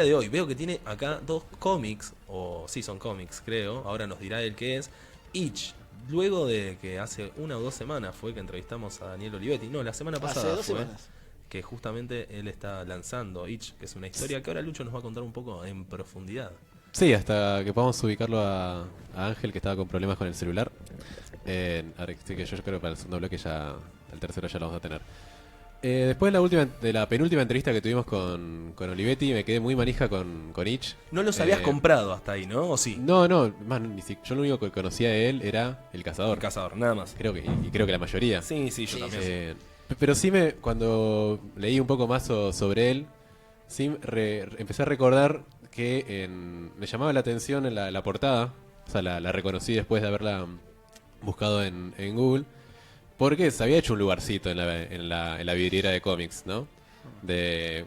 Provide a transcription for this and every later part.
de hoy. Veo que tiene acá dos cómics, o sí son cómics creo, ahora nos dirá el qué es. Itch, luego de que hace 1 o 2 semanas fue que entrevistamos a Daniel Olivetti, no, la semana Hace pasada dos fue, semanas. que justamente él está lanzando Itch, que es una historia que ahora Lucho nos va a contar un poco en profundidad. Sí, hasta que podamos ubicarlo a Ángel, que estaba con problemas con el celular. Así que yo creo que para el segundo bloque ya, el tercero ya lo vamos a tener. Después de la penúltima entrevista que tuvimos con Olivetti, me quedé muy manija con Itch. No los habías comprado hasta ahí, ¿no? ¿O sí? No, no, más, yo lo único que conocía de él era El Cazador. El Cazador, nada más. Creo que, y creo que la mayoría. Sí, sí, yo Sí, también. Pero sí cuando leí un poco más sobre él, sí empecé a recordar que me llamaba la atención en la portada, o sea, la reconocí después de haberla buscado en Google, porque se había hecho un lugarcito en la vidriera de cómics, ¿no?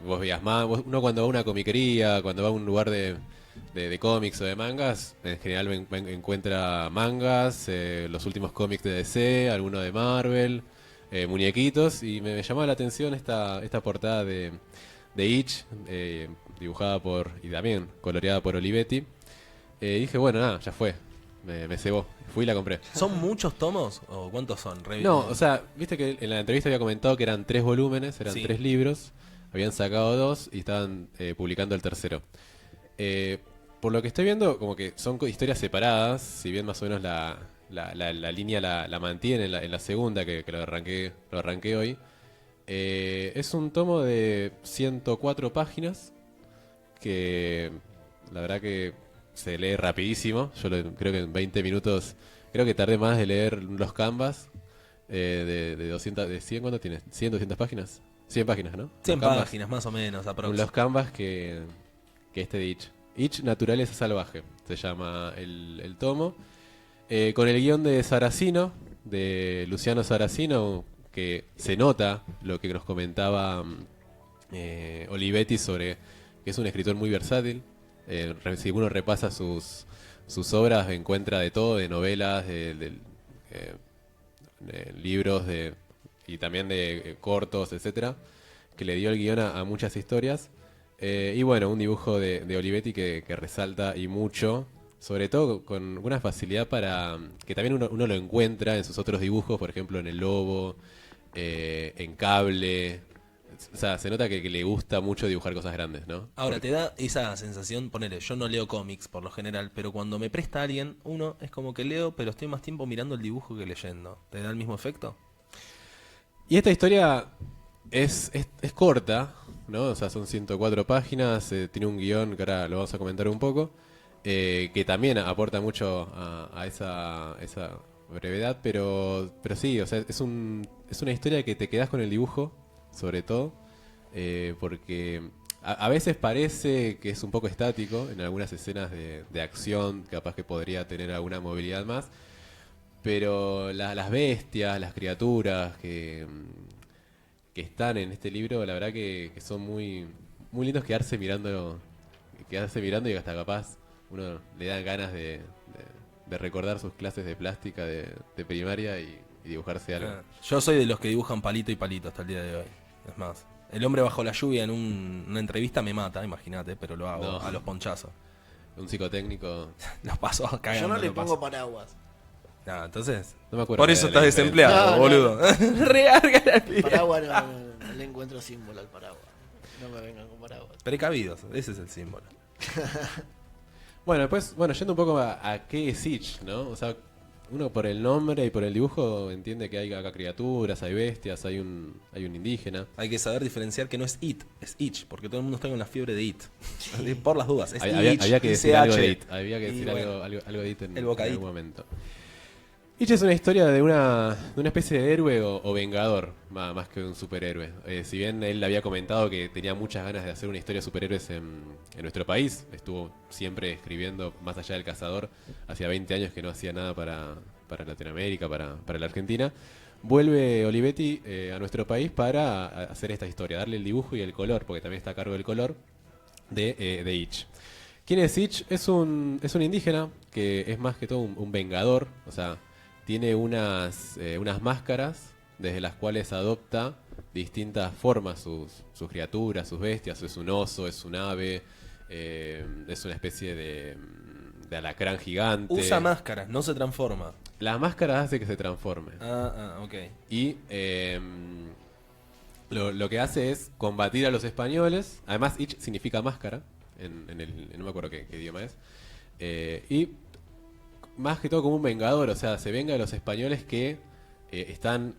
Vos veías más, uno cuando va a una comiquería, cuando va a un lugar de cómics o de mangas, en general encuentra mangas, los últimos cómics de DC, alguno de Marvel, muñequitos, y me llamaba la atención esta portada de Itch, dibujada y también coloreada por Olivetti. Dije, bueno, nada, ya fue, me cebó, fui y la compré. ¿Son muchos tomos o cuántos son? No, o sea, viste que en la entrevista había comentado que eran 3 volúmenes, eran Sí. 3 libros, habían sacado 2 y estaban publicando el tercero. Por lo que estoy viendo, como que son historias separadas, si bien más o menos la línea la mantiene en la segunda, que lo arranqué hoy. Es un tomo de 104 páginas, que la verdad que se lee rapidísimo. Creo que en 20 minutos, creo que tardé más de leer los Canvas de 200, de 100, ¿cuánto tiene? ¿100, 200 páginas? 100 páginas, ¿no? 100 Los Canvas. páginas más o menos, Los aproximadamente. Canvas que este de Itch. Itch Naturaleza Salvaje, se llama el tomo. Con el guión de Saracino, de Luciano Saracino, que se nota lo que nos comentaba Olivetti sobre que es un escritor muy versátil. Si uno repasa sus obras, encuentra de todo, de novelas, de libros y también de cortos, etcétera, que le dio el guión a muchas historias. Y bueno, un dibujo de Olivetti que resalta y mucho, sobre todo con una facilidad para que también uno lo encuentra en sus otros dibujos, por ejemplo en El Lobo, en Cable. O sea, se nota que le gusta mucho dibujar cosas grandes, ¿no? Ahora, te da esa sensación, ponele, yo no leo cómics por lo general, pero cuando me presta alguien, uno es como que leo, pero estoy más tiempo mirando el dibujo que leyendo. ¿Te da el mismo efecto? Y esta historia es corta, ¿no? O sea, son 104 páginas, tiene un guión que ahora lo vamos a comentar un poco, que también aporta mucho a esa brevedad, pero sí, o sea, es una historia que te quedas con el dibujo, sobre todo, porque a veces parece que es un poco estático en algunas escenas de acción, capaz que podría tener alguna movilidad más, pero las bestias, las criaturas que están en este libro, la verdad que son muy, muy lindos quedarse mirando y hasta capaz uno le dan ganas de recordar sus clases de plástica de primaria y dibujarse algo. Yo soy de los que dibujan palito y palito hasta el día de hoy. Es más, el hombre bajo la lluvia en una entrevista me mata, imagínate, pero lo hago No. a los ponchazos. Un psicotécnico, Los paso cagando. Yo no le lo pongo paso. paraguas. Nah, entonces, no me acuerdo. por eso de la estás diferencia. desempleado, No, no. boludo. Rearga la piba. Paraguas no le encuentro símbolo al paraguas. No me vengan con paraguas. Precavidos, ese es el símbolo. Bueno, después, yendo un poco a qué es Itch, ¿no? O sea, uno por el nombre y por el dibujo entiende que hay acá criaturas, hay bestias, hay un indígena. Hay que saber diferenciar que no es It, es Itch, porque todo el mundo está con la fiebre de It. Por las dudas, es Había que decir ICH. algo de It. Había que Y decir bueno, algo de It en el bocadito. algún momento. Itch es una historia de una especie de héroe o vengador, más que un superhéroe. Si bien él había comentado que tenía muchas ganas de hacer una historia de superhéroes en nuestro país, estuvo siempre escribiendo más allá del Cazador, hacía 20 años que no hacía nada para Latinoamérica, para la Argentina. Vuelve Olivetti a nuestro país para hacer esta historia, darle el dibujo y el color, porque también está a cargo del color de Itch. ¿Quién es Itch? Es un indígena que es más que todo un vengador, o sea, tiene unas máscaras desde las cuales adopta distintas formas sus criaturas, sus bestias. Es un oso, es un ave, Es una especie de alacrán gigante. Usa máscaras, no se transforma. La máscara hace que se transforme. Ok. Y lo que hace es combatir a los españoles. Además, Ich significa máscara. No me acuerdo qué idioma es. Y más que todo como un vengador. O sea, se venga de los españoles que están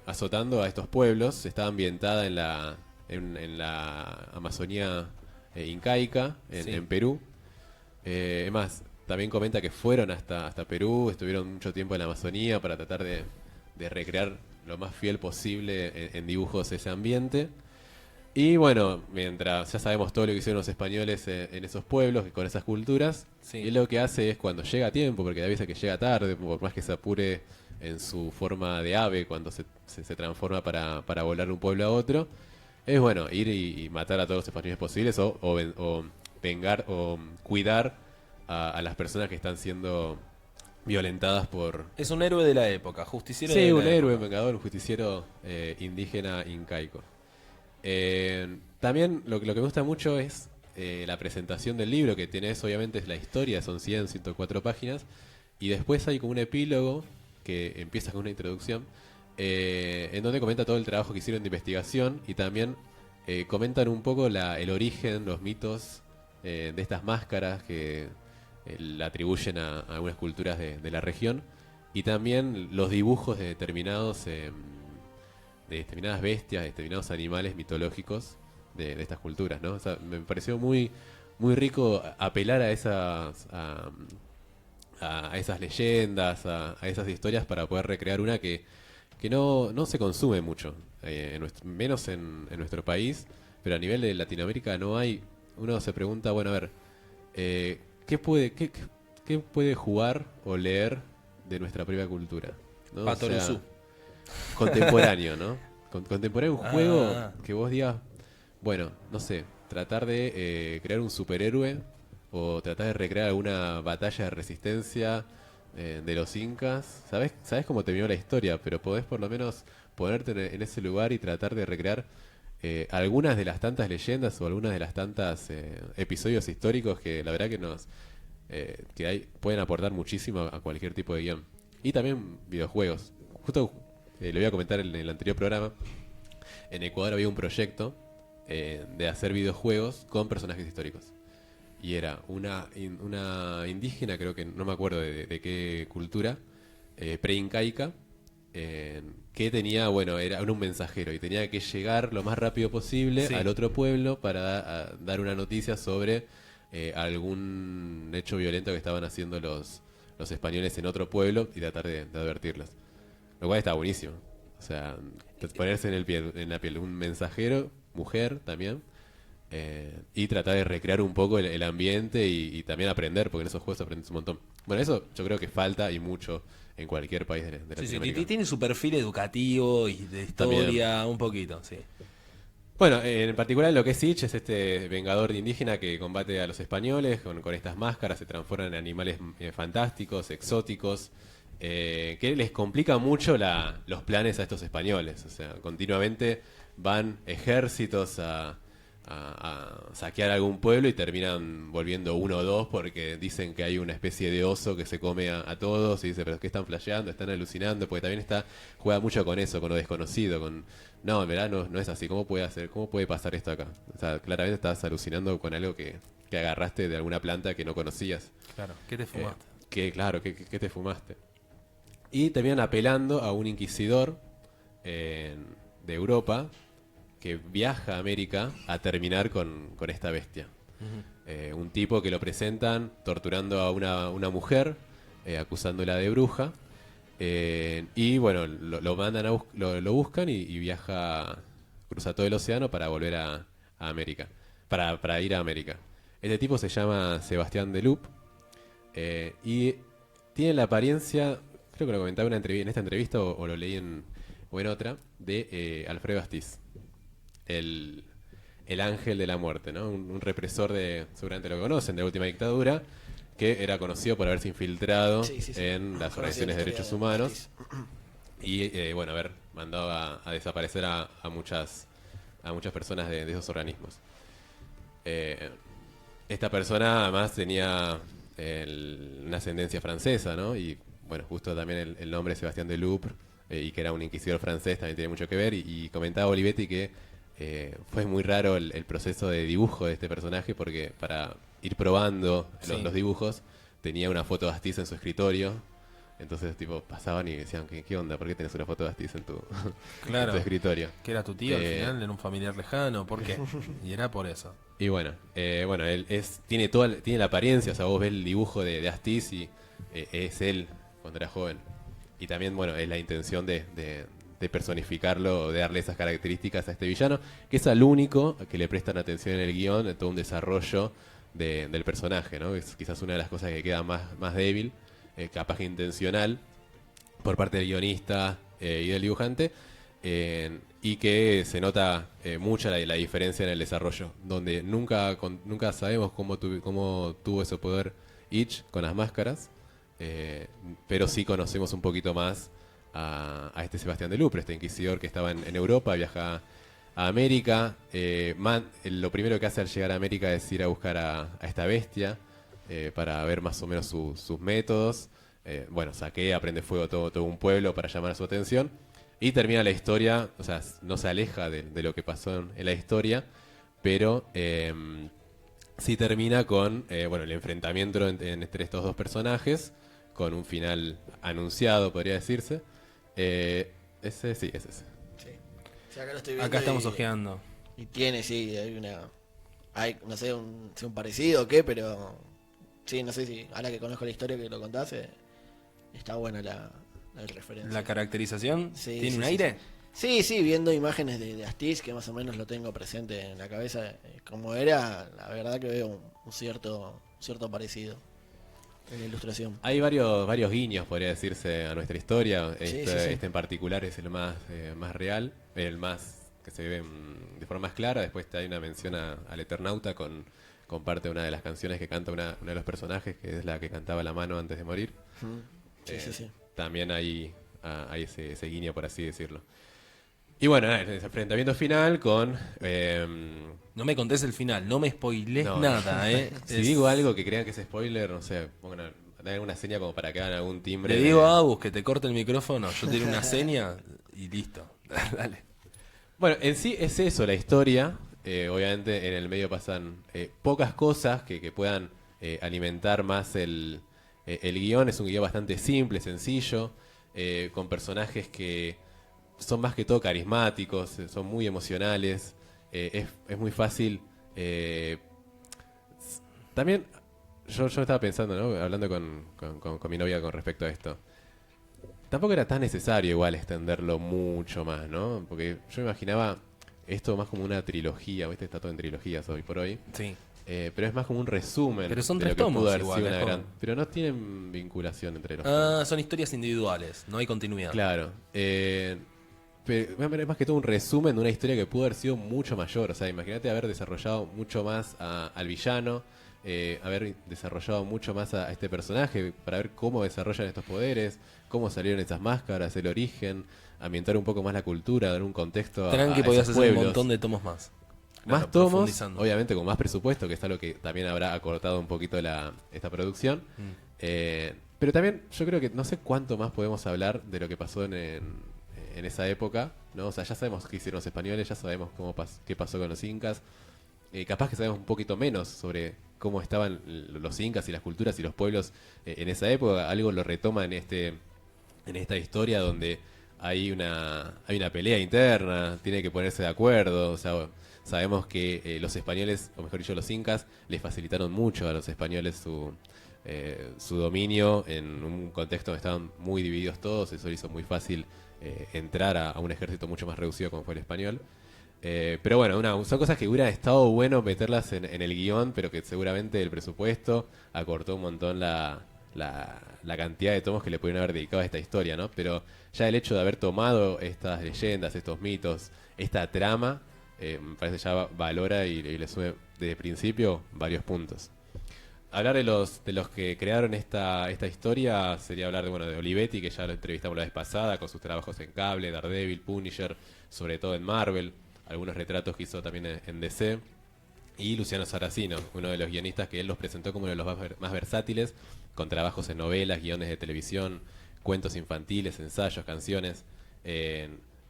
azotando a estos pueblos. Está ambientada en la Amazonía incaica, en Perú. Es más, también comenta que fueron hasta Perú, estuvieron mucho tiempo en la Amazonía para tratar de recrear lo más fiel posible en dibujos ese ambiente. Y bueno, mientras ya sabemos todo lo que hicieron los españoles en esos pueblos y con esas culturas, Sí. y lo que hace es cuando llega a tiempo, porque David dice que llega tarde, por más que se apure en su forma de ave cuando se transforma para volar de un pueblo a otro, es bueno, ir y matar a todos los españoles posibles o vengar o cuidar a las personas que están siendo violentadas por... Es un héroe de la época, justiciero Sí, de la un héroe, un época. vengador, un justiciero indígena incaico. También lo que me gusta mucho es la presentación del libro, que tenés obviamente es la historia, son 104 páginas, y después hay como un epílogo que empieza con una introducción, en donde comenta todo el trabajo que hicieron de investigación y también comentan un poco el origen, los mitos de estas máscaras que la atribuyen a algunas culturas de la región, y también los dibujos de determinadas bestias, de determinados animales mitológicos de estas culturas, ¿no? O sea, me pareció muy, muy rico apelar a esas leyendas, a esas historias para poder recrear una que no se consume mucho, menos en nuestro país, pero a nivel de Latinoamérica no hay. Uno se pregunta, bueno, a ver, ¿qué puede jugar o leer de nuestra propia cultura? ¿No? Patoruzú. Contemporáneo, ¿no? Contemporáneo, un juego Ah. que vos digas, bueno, no sé, tratar de crear un superhéroe o tratar de recrear alguna batalla de resistencia de los incas. Sabés cómo terminó la historia, pero podés por lo menos ponerte en ese lugar y tratar de recrear algunas de las tantas leyendas o algunas de las tantas episodios históricos que la verdad que pueden aportar muchísimo a cualquier tipo de guión. Y también videojuegos. Justo lo voy a comentar en el anterior programa. En Ecuador había un proyecto de hacer videojuegos con personajes históricos. Y era una indígena, creo que no me acuerdo de qué cultura, pre-incaica, que tenía, bueno, era un mensajero y tenía que llegar lo más rápido posible Sí. al otro pueblo para dar una noticia sobre algún hecho violento que estaban haciendo los españoles en otro pueblo y tratar de advertirlos. Lo cual está buenísimo. O sea, ponerse en la piel de un mensajero, mujer también, y tratar de recrear un poco el ambiente y también aprender, porque en esos juegos aprendes un montón. Bueno, eso yo creo que falta y mucho en cualquier país de Sí, sí, Latinoamérica. tiene su perfil educativo y de historia, un poquito, sí. Bueno, en particular en lo que es Ich es este vengador de indígena que combate a los españoles con estas máscaras, se transforman en animales fantásticos, exóticos, que les complica mucho los planes a estos españoles. O sea, continuamente van ejércitos a saquear algún pueblo y terminan volviendo uno o dos porque dicen que hay una especie de oso que se come a todos y dice, pero ¿qué están flasheando? Están alucinando, porque también juega mucho con eso, con lo desconocido, no, en verdad no es así, ¿cómo puede pasar esto acá? O sea, claramente estás alucinando con algo que agarraste de alguna planta que no conocías. Claro, ¿qué te fumaste? Claro, ¿qué te fumaste? Y terminan apelando a un inquisidor de Europa que viaja a América a terminar con esta bestia. Un tipo que lo presentan torturando a una mujer, acusándola de bruja, y bueno, lo mandan lo buscan y viaja, cruza todo el océano para volver a América, para ir a América. Este tipo se llama Sebastián Deloup, y tiene la apariencia, creo que lo comentaba en esta entrevista o lo leí o en otra, de Alfredo Astiz, el ángel de la muerte, ¿no? Un represor seguramente lo conocen, de la última dictadura, que era conocido por haberse infiltrado Sí. en las organizaciones de derechos humanos y, bueno, haber mandado a desaparecer a muchas personas de esos organismos. esta persona además tenía una ascendencia francesa, ¿no? Y bueno, justo también el nombre Sebastián de Loupre, y que era un inquisidor francés, también tiene mucho que ver. Y comentaba Olivetti que fue muy raro el proceso de dibujo de este personaje, porque para ir probando los dibujos tenía una foto de Astiz en su escritorio. Entonces, tipo, pasaban y decían, ¿qué onda? ¿Por qué tenés una foto de Astiz en tu, en tu escritorio? Que era tu tío al final, era un familiar lejano, ¿por qué? Y era por eso. Y bueno, él tiene tiene la apariencia, o sea, vos ves el dibujo de Astiz y es él cuando era joven. Y también, bueno, es la intención de personificarlo, de darle esas características a este villano, que es al único que le prestan atención en el guión, en todo un desarrollo del personaje, ¿no? Es quizás una de las cosas que queda más débil, capaz que intencional, por parte del guionista y del dibujante, y que se nota mucha la diferencia en el desarrollo, donde nunca sabemos cómo tuvo ese poder Itch con las máscaras, pero sí conocemos un poquito más a este Sebastián de Loupre, este inquisidor que estaba en Europa, viaja a América. Lo primero que hace al llegar a América es ir a buscar a esta bestia para ver más o menos sus métodos. Bueno, saquea, prende fuego todo un pueblo para llamar su atención. Y termina la historia, o sea, no se aleja de lo que pasó en la historia, pero sí termina con el enfrentamiento entre estos dos personajes, con un final anunciado, podría decirse. Ese. Sí, acá lo estoy viendo. Acá estamos ojeando. Y tiene, sí, hay no sé si un parecido o qué, pero sí, no sé si ahora que conozco la historia que lo contaste, está buena la referencia. ¿La caracterización tiene un sí, aire? Sí, viendo imágenes de Astiz, que más o menos lo tengo presente en la cabeza, como era, la verdad que veo un cierto parecido en la ilustración. Hay varios guiños, podría decirse, a nuestra historia. Sí. Este en particular es el más real, el más que se ve de forma más clara. Después hay una mención al Eternauta con parte de una de las canciones que canta uno de los personajes, que es la que cantaba La Mano antes de morir. Sí. También hay ese guiño, por así decirlo. Y bueno, el enfrentamiento final con... No me contés el final, no me spoilees nada, Si digo algo que crean que es spoiler, no sé, pongan alguna seña como para que hagan algún timbre. Le digo a Abus que te corte el micrófono, yo tiro una seña y listo. Dale. Bueno, en sí es eso, la historia. Obviamente en el medio pasan pocas cosas que puedan alimentar más el guión. Es un guión bastante simple, sencillo, con personajes que son más que todo carismáticos, son muy emocionales. Es muy fácil. También yo estaba pensando, ¿no? Hablando con mi novia con respecto a esto. Tampoco era tan necesario igual extenderlo mucho más, ¿no? Porque yo me imaginaba esto más como una trilogía, ¿viste? Está todo en trilogías hoy por hoy. Sí. Pero es más como un resumen. Pero son de tres lo que tomos pudo haber igual, sido es como- Pero no tienen vinculación entre los tomos. Son historias individuales, no hay continuidad. Claro. Pero es más que todo un resumen de una historia que pudo haber sido mucho mayor. O sea, imagínate haber desarrollado mucho más al villano, haber desarrollado mucho más a este personaje para ver cómo desarrollan estos poderes, cómo salieron esas máscaras, el origen, ambientar un poco más la cultura, dar un contexto Tranqui, a podías esos hacer un pueblos. montón de tomos más. Más Claro, tomos, profundizando. obviamente con más presupuesto, que es algo que también habrá acortado un poquito esta producción. Pero también yo creo que no sé cuánto más podemos hablar de lo que pasó en esa época, ¿no? O sea, ya sabemos qué hicieron los españoles, ya sabemos qué pasó con los incas. Capaz que sabemos un poquito menos sobre cómo estaban los incas y las culturas y los pueblos en esa época. Algo lo retoma en esta historia donde hay una pelea interna, tiene que ponerse de acuerdo. O sea, sabemos que los españoles, o mejor dicho los incas, les facilitaron mucho a los españoles su dominio en un contexto donde estaban muy divididos todos. Eso hizo muy fácil entrar a un ejército mucho más reducido como fue el español. Pero bueno, son cosas que hubiera estado bueno meterlas en el guión, pero que seguramente el presupuesto acortó un montón la cantidad de tomos que le pudieron haber dedicado a esta historia, ¿no? Pero ya el hecho de haber tomado estas leyendas, estos mitos, esta trama, me parece ya valora y le sube desde el principio varios puntos. Hablar de los que crearon esta historia sería hablar de Olivetti, que ya lo entrevistamos la vez pasada, con sus trabajos en Cable, Daredevil, Punisher, sobre todo en Marvel, algunos retratos que hizo también en DC. Y Luciano Saracino, uno de los guionistas que él los presentó como uno de los más versátiles, con trabajos en novelas, guiones de televisión, cuentos infantiles, ensayos, canciones.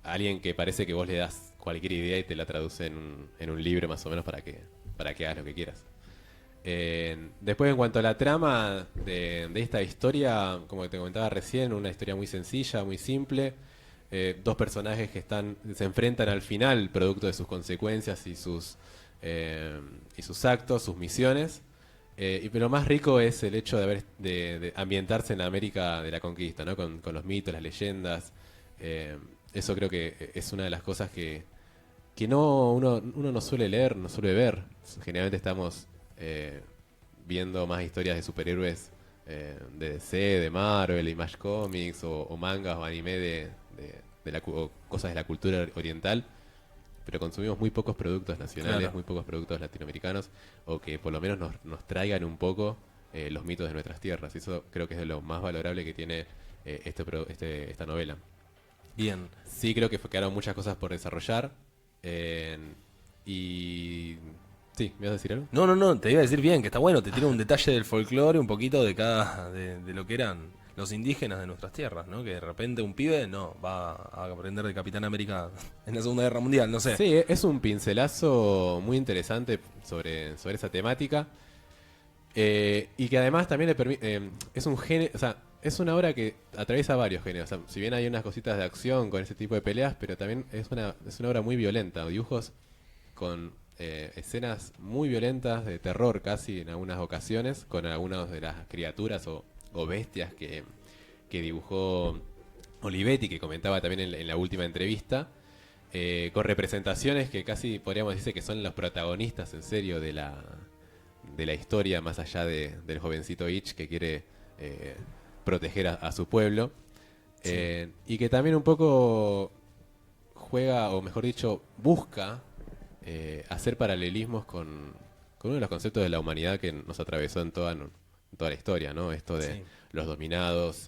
Alguien que parece que vos le das cualquier idea y te la traduce en un libro más o menos para que hagas lo que quieras. Después, en cuanto a la trama de esta historia, como te comentaba recién, una historia muy sencilla, muy simple. Dos personajes que se enfrentan al final, producto de sus consecuencias y sus actos, sus misiones. Pero más rico es el hecho de ambientarse en la América de la conquista, ¿no? Con los mitos, las leyendas. Eso creo que es una de las cosas que uno no suele leer, no suele ver. Generalmente estamos viendo más historias de superhéroes de DC, de Marvel, Image Comics, o mangas o anime o cosas de la cultura oriental, pero consumimos muy pocos productos nacionales, Claro. muy pocos productos latinoamericanos, o que por lo menos nos traigan un poco los mitos de nuestras tierras. Y eso creo que es de lo más valorable que tiene esta novela. Bien. Sí, creo que quedaron muchas cosas por desarrollar. Y... Sí, ¿me vas a decir algo? No, te iba a decir bien, que está bueno, te tiene un detalle del folclore, un poquito de lo que eran los indígenas de nuestras tierras, ¿no? Que de repente un pibe, va a aprender de Capitán América en la Segunda Guerra Mundial, no sé. Sí, es un pincelazo muy interesante sobre esa temática. Y que además también le permite... es un género... O sea, es una obra que atraviesa varios géneros. O sea, si bien hay unas cositas de acción con ese tipo de peleas, pero también es una obra muy violenta. Dibujos con escenas muy violentas, de terror casi en algunas ocasiones, con algunas de las criaturas o bestias que dibujó Olivetti, que comentaba también en la última entrevista, con representaciones que casi podríamos decir que son los protagonistas en serio de la historia, más allá del jovencito Itch que quiere proteger a su pueblo. Y que también un poco juega, o mejor dicho, busca hacer paralelismos con uno de los conceptos de la humanidad que nos atravesó en toda la historia, ¿no? Esto de Sí. los dominados,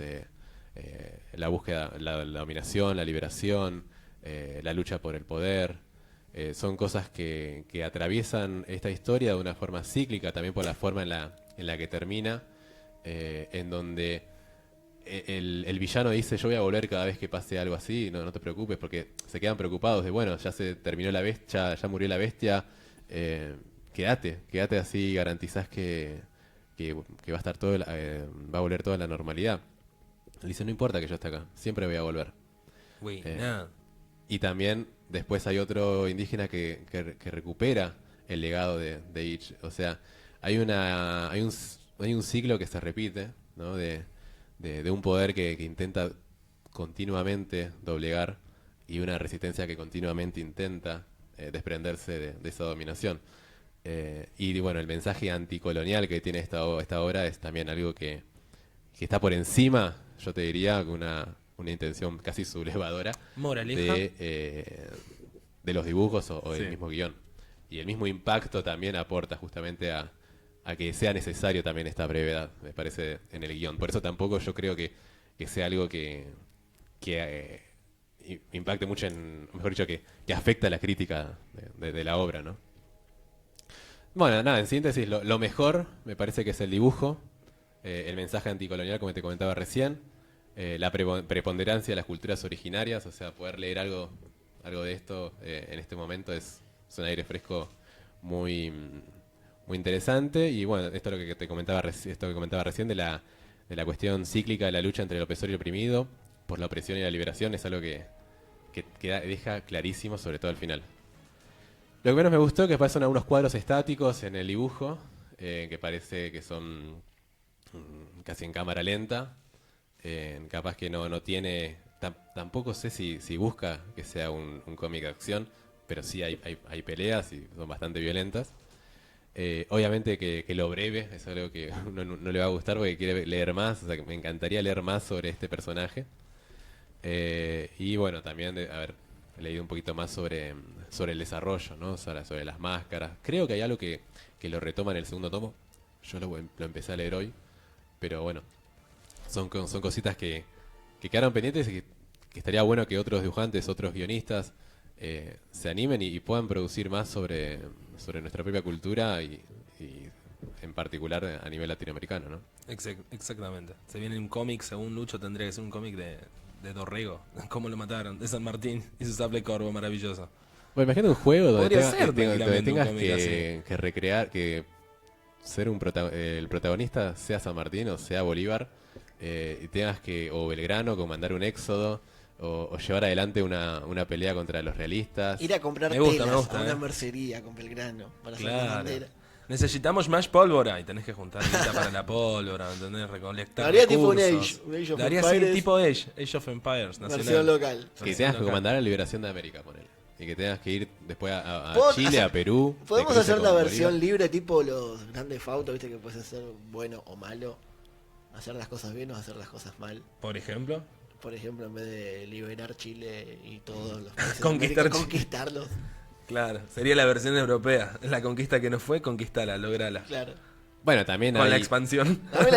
la búsqueda, la dominación, la liberación, la lucha por el poder. Son cosas que atraviesan esta historia de una forma cíclica, también por la forma en la que termina, en donde el villano dice: yo voy a volver cada vez que pase algo así, no te preocupes, porque se quedan preocupados de, bueno, ya se terminó la bestia, ya murió la bestia, quédate así, garantizás que va a estar va a volver toda la normalidad. Él dice: no importa que yo esté acá, siempre voy a volver. Güey, Eh, nada. Y también después hay otro indígena que recupera el legado de Itch. O sea, hay un ciclo que se repite, ¿no? De un poder que intenta continuamente doblegar, y una resistencia que continuamente intenta desprenderse de esa dominación. Y bueno, el mensaje anticolonial que tiene esta obra es también algo que está por encima, yo te diría, con una intención casi sublevadora Moraleja. de los dibujos o del Sí. mismo guión. Y el mismo impacto también aporta justamente a que sea necesario también esta brevedad, me parece, en el guión. Por eso tampoco yo creo que sea algo que impacte mucho mejor dicho, que afecta a la crítica de la obra, ¿no? Bueno, nada, en síntesis, lo mejor me parece que es el dibujo, el mensaje anticolonial, como te comentaba recién, la preponderancia de las culturas originarias, o sea, poder leer algo de esto en este momento es un aire fresco muy, muy interesante. Y bueno, esto es lo que te comentaba, esto que comentaba recién de la cuestión cíclica de la lucha entre el opresor y el oprimido, por la opresión y la liberación, es algo que deja clarísimo, sobre todo al final. Lo que menos me gustó que pasan algunos cuadros estáticos en el dibujo, que parece que son casi en cámara lenta. Capaz que no tiene... Tampoco sé si busca que sea un cómic de acción, pero sí hay peleas y son bastante violentas. Obviamente que lo breve es algo que uno no le va a gustar porque quiere leer más, o sea que me encantaría leer más sobre este personaje. Y bueno, también he leído un poquito más sobre el desarrollo, ¿no? Sobre las máscaras. Creo que hay algo que lo retoma en el segundo tomo. Yo lo empecé a leer hoy, pero bueno, son cositas que quedaron pendientes y que estaría bueno que otros dibujantes, otros guionistas se animen y puedan producir más sobre nuestra propia cultura y en particular a nivel latinoamericano, ¿no? Exactamente. Se viene un cómic, según Lucho, tendría que ser un cómic de Dorrego. Cómo lo mataron, de San Martín y su sable corvo maravilloso. Bueno, imagínate un juego donde, Podría ser donde tranquilamente un tengas cómic que recrear, que ser el protagonista sea San Martín o sea Bolívar, y tengas que, o Belgrano, comandar un éxodo, o llevar adelante una pelea contra los realistas. Ir a comprar Me gusta, telas me gusta, a una mercería con Belgrano para hacer una Claro. bandera. Necesitamos más pólvora y tenés que juntar guita para la pólvora, ¿entendés? Recolectar Lo haría tipo un recursos. Age of Lo haría así, Empires. tipo Age of Empires Versión nacional. local. Que Versión tengas que local. comandar la liberación de América, ponele. Y que tengas que ir después a ¿Puedo Chile, hacer- a Perú. de Podemos cruce hacer con la versión Bolívar. libre tipo los grandes autos, viste que puedes hacer bueno o malo. Hacer las cosas bien o hacer las cosas mal. Por ejemplo, Por ejemplo, en vez de liberar Chile y todos los países de Conquistar América, Chile. conquistarlos. claro, sería la versión europea. La conquista que no fue, conquistala, lograla. Claro. Bueno, también Con la hay, expansión. Dame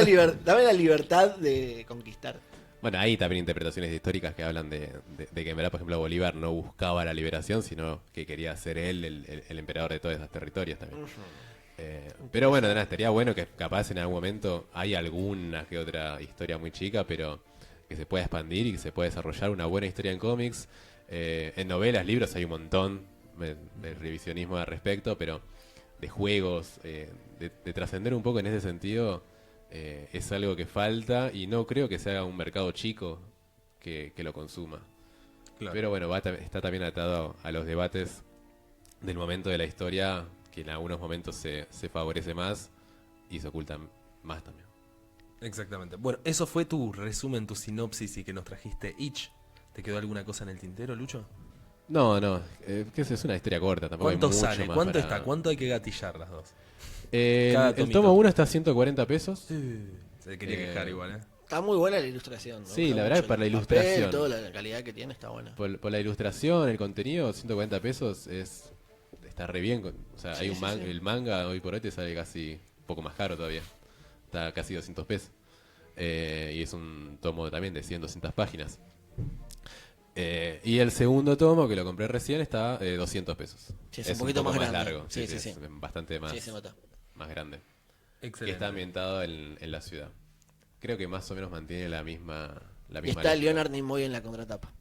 la libertad de conquistar. bueno, hay también interpretaciones históricas que hablan de que en verdad, por ejemplo, Bolívar no buscaba la liberación, sino que quería ser él el emperador de todos esos territorios también. Pero bueno, nada, estaría bueno que capaz en algún momento hay alguna que otra historia muy chica, pero que se pueda expandir y que se pueda desarrollar una buena historia en cómics. En novelas, libros hay un montón de revisionismo al respecto, pero de juegos, de trascender un poco en ese sentido, es algo que falta y no creo que se haga un mercado chico que lo consuma. Claro. Pero bueno, está también atado a los debates del momento de la historia, que en algunos momentos se favorece más y se ocultan más también. Exactamente. Bueno, eso fue tu resumen, tu sinopsis y que nos trajiste Itch. ¿Te quedó alguna cosa en el tintero, Lucho? No, que es una historia corta, tampoco hay ¿Cuánto mucho sale? más ¿Cuánto para- está? ¿Cuánto hay que gatillar las dos? El tomito. tomo 1 está a 140 pesos. Se quería quejar igual, ¿eh? Está muy buena la ilustración. ¿no? Sí, Me gusta la verdad mucho que para la el papel, ilustración. toda la calidad que tiene está buena. Por la ilustración, el contenido, 140 pesos está re bien. O sea, Sí, hay un sí, manga, sí. el manga hoy por hoy te sale casi un poco más caro todavía. Está casi 200 pesos. Y es un tomo también de 100, 200 páginas. Y el segundo tomo, que lo compré recién, está 200 pesos. Sí, es un poquito poco más grande. largo. Sí, Sí, sí, es sí. bastante más, Sí, se nota. más grande. Que Excelente. está ambientado en la ciudad. Creo que más o menos mantiene la misma Y está lógica. Leonard Nimoy en la contratapa.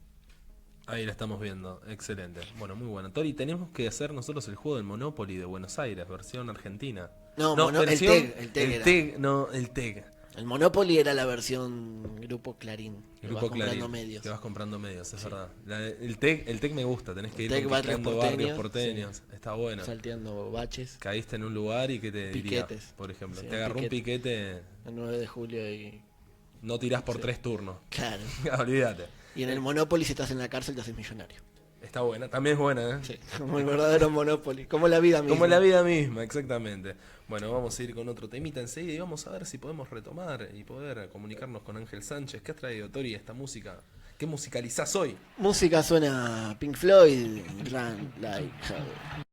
Ahí la estamos viendo. Excelente. Bueno, muy bueno. Tori, tenemos que hacer nosotros el juego del Monopoly de Buenos Aires, versión argentina. No, el versión- TEG, el TEG era. no, el TEG. El Monopoly era la versión Grupo Clarín. que Grupo vas comprando Clarín. medios. Que vas comprando medios, es verdad. El TEG me gusta, tenés que El ir TEG, barrios conquistando barrios porteños, porteños. Está bueno. Salteando baches. Caíste en un lugar y que te diría, Piquetes. por ejemplo, Sí, te agarró un piquete, El 9 de julio y... no tirás por 3 turnos. Claro. Olvídate. Y en el Monopoly si estás en la cárcel te haces millonario. Está buena, también es buena, ¿eh? Sí, como el verdadero Monopoly. Como la vida misma. Como la vida misma, exactamente. Bueno, vamos a ir con otro temita enseguida y vamos a ver si podemos retomar y poder comunicarnos con Ángel Sánchez. ¿Qué has traído, Tori, esta música? ¿Qué musicalizás hoy? Música suena Pink Floyd, Run Like Hell.